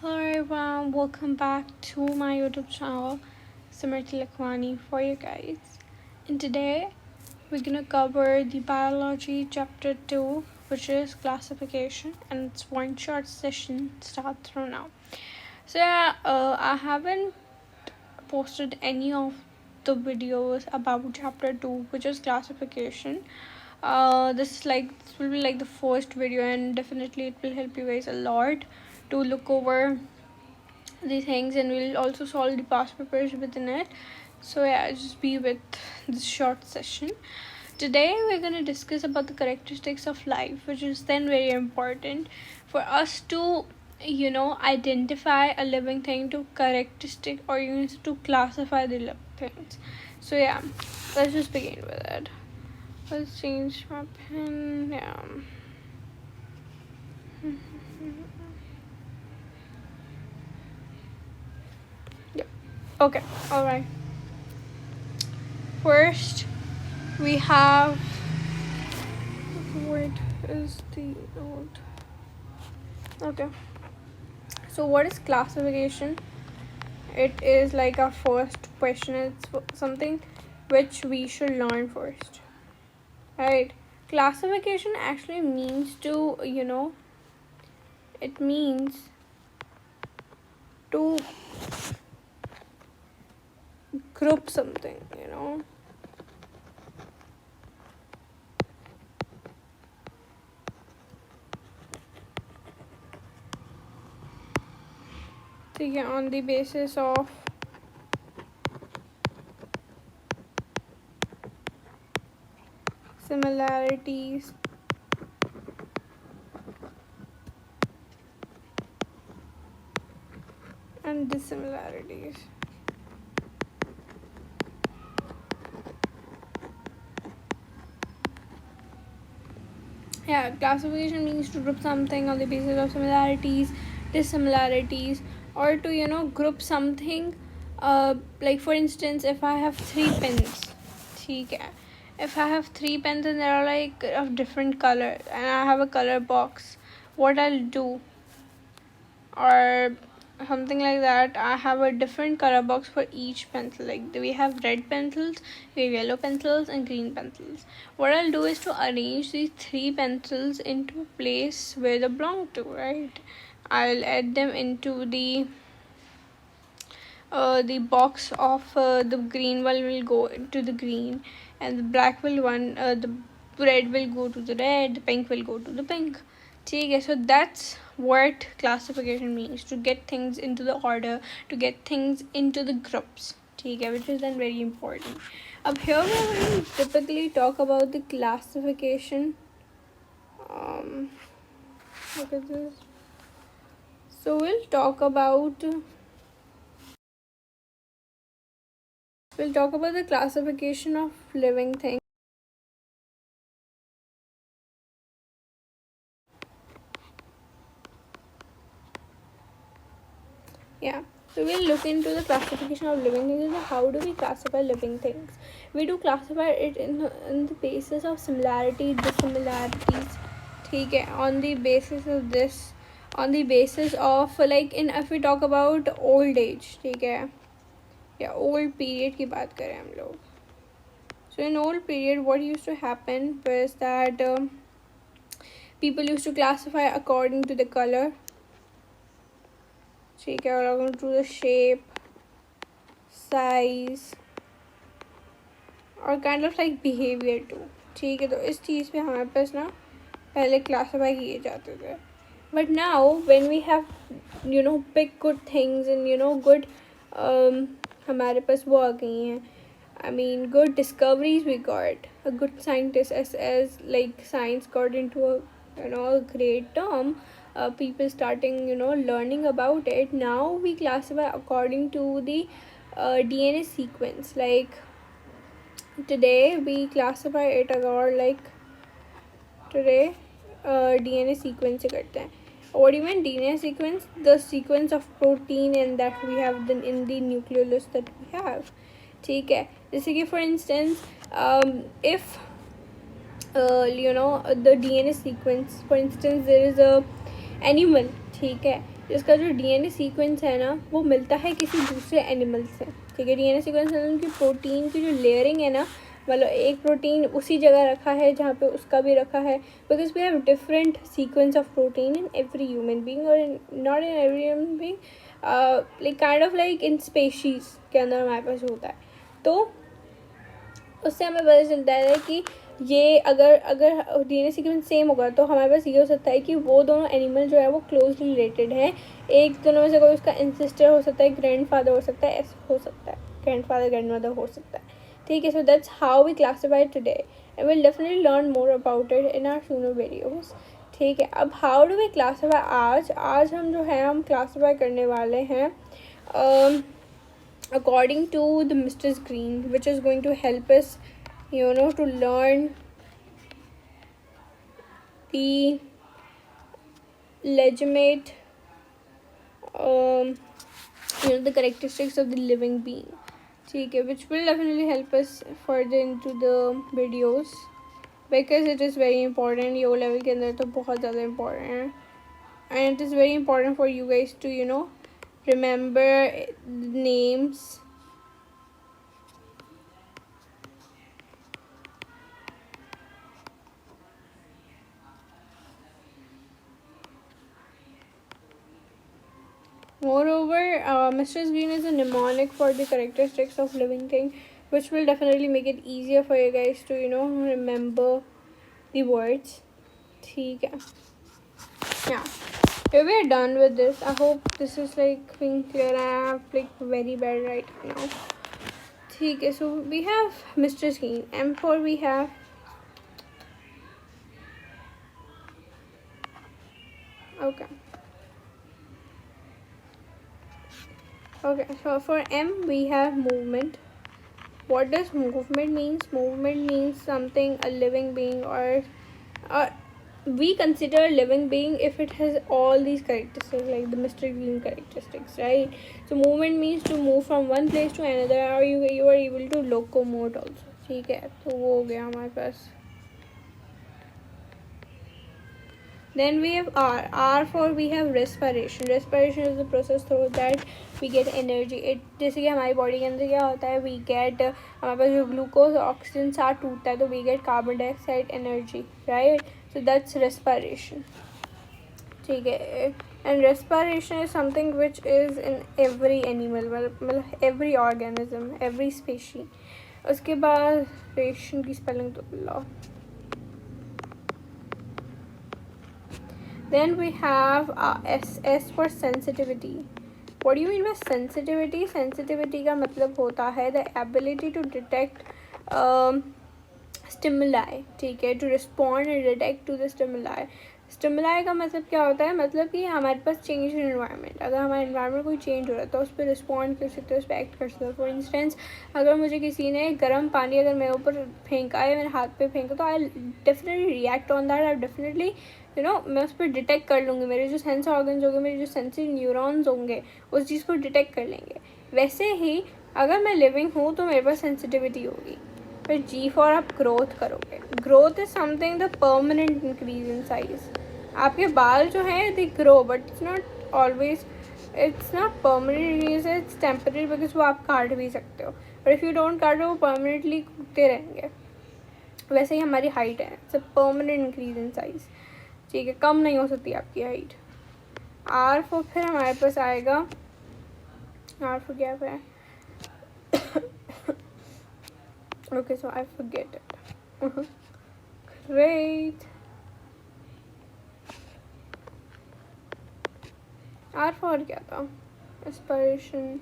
Hello everyone, welcome back to my YouTube channel, Simriti Lakhwani for you guys. And today we're gonna cover the biology chapter 2, which is classification, and it's one short session starts from now. So I haven't posted any of the videos about chapter 2, which is classification. This will be like the first video, and definitely it will help you guys a lot to look over the things, and we'll also solve the past papers within it. So yeah, just be with this short session. Today we're going to discuss about the characteristics of life, which is then very important for us to identify a living thing, to characteristic, or to classify the living things. So yeah, let's just begin with it. Let's change my pen. Yeah. Yep. Okay. All right. First, we have. Wait, is the note? Okay. So, what is classification? It is like our first question. It's something which we should learn first, right? Classification actually means to, it means to group something, on the basis of similarities and dissimilarities. Yeah, classification means to group something on the basis of similarities, dissimilarities, or to group something. Like for instance, if I have 3 pens, if I have 3 pens and they are like of different color, and I have a color box, what I'll do, or something like that, I have a different color box for each pencil. Like we have red pencils, we have yellow pencils, and green pencils. What I'll do is to arrange these 3 pencils into a place where they belong to, right? I'll add them into the box of the green one will go to the green, and the black the red will go to the red, the pink will go to the pink. Okay, so that's what classification means, to get things into the order, to get things into the groups. Okay, which is then very important. Up here we are going to typically talk about the classification. Look at this. So we'll talk about the classification of living things. Yeah, so we'll look into the classification of living things. How do we classify living things? We do classify it in the basis of similarity, dissimilarities. Okay, on the basis of this, on the basis of if we talk about old age, okay, yeah, old period की बात करें हम लोग. So in old period, what used to happen was that people used to classify according to the color. ठीक है, और according to the shape, size, और kind of like behavior too. ठीक है, तो इस चीज़ पे हमारे पास ना पहले क्लासीफाई किए जाते थे. But now when we have pick good things and good हमारे पास वो आ गई हैं. I mean, good discoveries we got. A good scientist, as like science got into a great term. People starting learning about it. Now we classify according to the DNA sequence. Like today we classify it according DNA sequence से करते हैं. What do you mean DNA sequence? The sequence of protein and that we have in the nucleolus that we have. ठीक है, जैसे कि for instance, if the DNA sequence, for instance, there is a animal, ठीक है, जिसका जो DNA sequence है ना वो मिलता है किसी दूसरे एनिमल से, ठीक है। डीएनए सीक्वेंस उनकी प्रोटीन की जो लेयरिंग है ना, मतलब एक प्रोटीन उसी जगह रखा है जहाँ पे उसका भी रखा है, because we have different sequence of protein in every human being, और not in every human being, like kind of like in species के अंदर हमारे पास होता है। तो उससे हमें पता चलता है कि ये अगर अगर डीएनए सीक्वेंस सेम होगा तो हमारे पास ये हो सकता है कि वो दोनों एनिमल जो है वो क्लोजली रिलेटेड हैं। एक दोनों में से कोई उसका एंसेस्टर हो सकता है, ग्रैंडफादर हो सकता है, ऐसा हो सकता है, ग्रैंडफादर ग्रैंडमदर हो सकता है, ठीक है। So that's how we classify today and will definitely learn more about it in our sooner videos, ठीक है। अब हाउ डू वी क्लासीफाई, आज हम जो है हम क्लासीफाई करने वाले हैं according to the Mr. Green, which is going to help us, to learn the legitimate, the characteristics of the living being, ठीक है, which will definitely help us further into the videos because it is very important. ये O level के अंदर तो बहुत ज़्यादा important है, and it is very important for you guys to remember names. Moreover, Mr. Green is a mnemonic for the characteristics of living thing, which will definitely make it easier for you guys to remember the words. ठीक है, yeah. If we are done with this, I hope this is like being clear. I have like very bad right now. ठीक है, so we have Mr. Green. M4 we have okay. Okay, so for M we have movement. What does movement means? Movement means something, a living being, or we consider a living being if it has all these characteristics, like the Mr. Green characteristics, right? So movement means to move from one place to another, or you are able to locomote also, ठीक है। तो वो हो गया हमारे पास। Then we have R. R for we have respiration. Respiration is the process through that we get energy. It जैसे कि हमारी बॉडी के अंदर क्या होता है, we get हमारे पास जो ग्लूकोज ऑक्सीजन साथ टूटता है तो we get carbon dioxide energy, right? So that's respiration, ठीक है। And respiration is something which is in every animal, मतलब every organism, every species. उसके बाद रेशन की स्पेलिंग तो लो। Then we have S for sensitivity. What do you mean by sensitivity? Sensitivity का मतलब होता है the ability to detect stimuli, ठीक है, to respond and detect to the stimuli. Stimuli का मतलब क्या होता है, मतलब कि हमारे पास चेंज इन एनवायरनमेंट, अगर हमारा एनवायरनमेंट कोई चेंज हो रहा है तो उस पर रिस्पॉन्ड कर सकते हो, उस पर एक्ट कर सकते हो। फॉर इंस्टेंस अगर मुझे किसी ने गर्म पानी अगर मेरे ऊपर फेंका या मेरे हाथ पे फेंका तो I definitely react on that, I definitely मैं उस पर डिटेक्ट कर लूँगी, मेरे जो सेंस ऑर्गन्स होंगे, मेरे जो सेंसिटिव न्यूरॉन्स होंगे उस चीज़ को डिटेक्ट कर लेंगे। वैसे ही अगर मैं लिविंग हूँ तो मेरे पास सेंसिटिविटी होगी। फिर G फॉर आप ग्रोथ करोगे। Growth is something the permanent increase in size. आपके बाल जो हैं they grow but it's not always, it's not permanent, it's temporary, because वो आप काट भी सकते हो, और इफ़ यू डोंट काटो वो परमानेंटली उगते रहेंगे। वैसे ही हमारी हाइट है, it's a permanent increase in size, ठीक है, कम नहीं हो सकती आपकी हाइट। R फॉर फिर हमारे पास आएगा, R फॉर क्या है, okay, so I forget it. Great. R for क्या था, aspiration.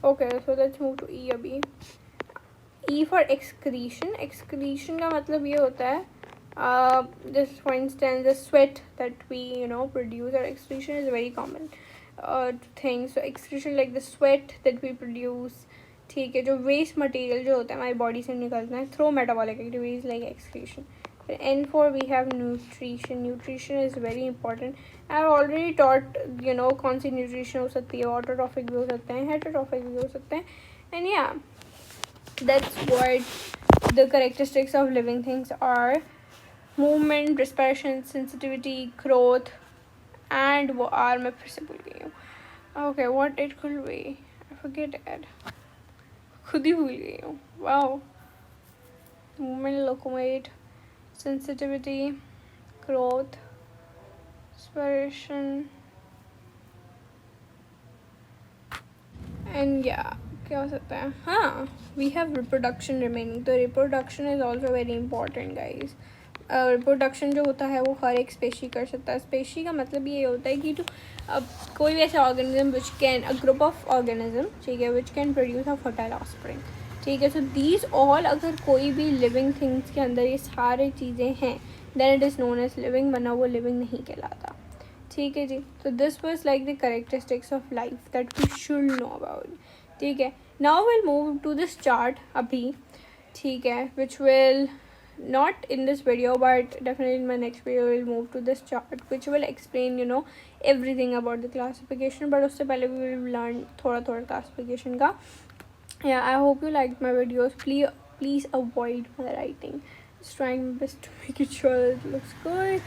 Okay, so let's move to E अभी। E for excretion. Excretion का मतलब ये होता है just for instance the sweat that we produce, or excretion is very common thing. So excretion like the sweat that we produce, ठीक है, जो waste material जो होता है हमारी बॉडी से निकलता है through metabolic activities like excretion. फिर N for we have nutrition. Nutrition is very important. I have already taught कौन सी न्यूट्रिशन हो सकती है, ऑटोट्रॉफिक भी हो सकते हैं, हेटरोट्रॉफिक भी हो सकते हैं, एंड या that's what the characteristics of living things are. movement, respiration, sensitivity, growth, and वो आर मैं फिर से भूल गई हूँ. Okay, what it could be? I forget it. खुद ही भूल गई हूँ. Wow. Movement, locomote, sensitivity, growth, respiration, and yeah. क्या हो सकता है? हाँ, we have reproduction remaining. तो reproduction is also very important, guys. Reproduction जो होता है वो हर एक स्पेशी कर सकता है. स्पेशी का मतलब ये होता है कि कोई भी ऐसा organism which can a group of organism, ठीक है, which can produce a fertile offspring. ठीक है, सो दीज ऑल, अगर कोई भी लिविंग थिंग्स के अंदर ये सारी चीज़ें हैं, then it is known as living, वरना वो लिविंग नहीं कहलाता. ठीक है जी. तो this was like the characteristics of life that we should know about. ठीक है, now will move to this chart अभी. ठीक है, which will not in this video but definitely in my next video we'll move to this chart which will explain everything about the classification, but usse pehle we will learn thoda classification ka. Yeah, I hope you liked my videos. Please avoid my writing. Just trying my best to make it sure it looks good.